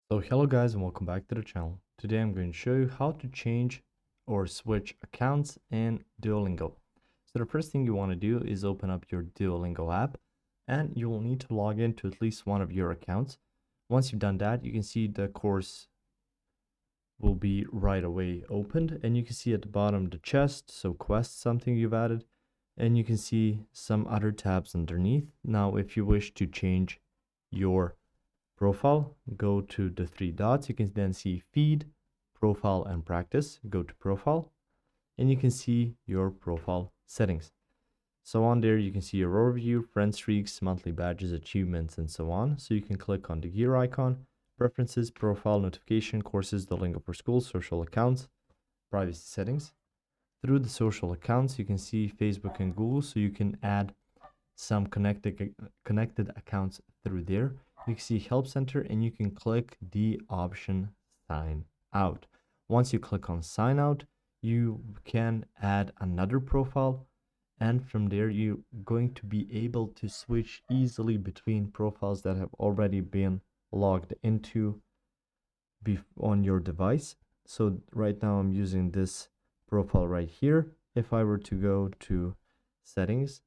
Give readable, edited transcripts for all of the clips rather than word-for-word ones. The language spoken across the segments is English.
So hello guys and welcome back to the channel. Today I'm going to show you how to change or switch accounts in Duolingo. So the first thing you want to do is open up your Duolingo app and you will need to log into at least one of your accounts. Once you've done that, you can see the course will be right away opened and you can see at the bottom the chest, so quest, something you've added, and you can see some other tabs underneath. Now if you wish to change your profile, go to the three dots. You can then see feed, profile, and practice. Go to profile and you can see your profile settings. So on there you can see your overview, friend streaks, monthly badges, achievements, and so on. So you can click on the gear icon, preferences, profile, notification, courses, Duolingo for schools, social accounts, privacy settings. Through the social accounts you can see Facebook and Google, so you can add some connected accounts through there. You can see help center and you can click the option sign out. Once you click on sign out, you can add another profile, and from there you're going to be able to switch easily between profiles that have already been logged into on your device. So right now I'm using this profile right here. If I were to go to settings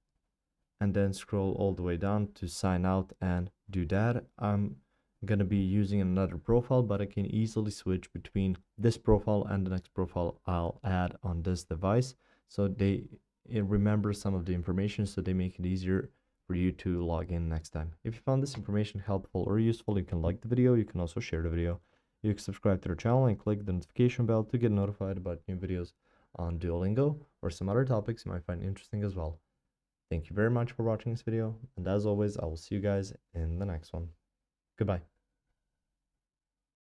and then scroll all the way down to sign out and do that, I'm gonna be using another profile, but I can easily switch between this profile and the next profile I'll add on this device. So it remembers some of the information, so they make it easier for you to log in next time. If you found this information helpful or useful, you can like the video. You can also share the video. You can subscribe to the channel and click the notification bell to get notified about new videos on Duolingo or some other topics you might find interesting as well. Thank you very much for watching this video, and as always, I will see you guys in the next one. Goodbye.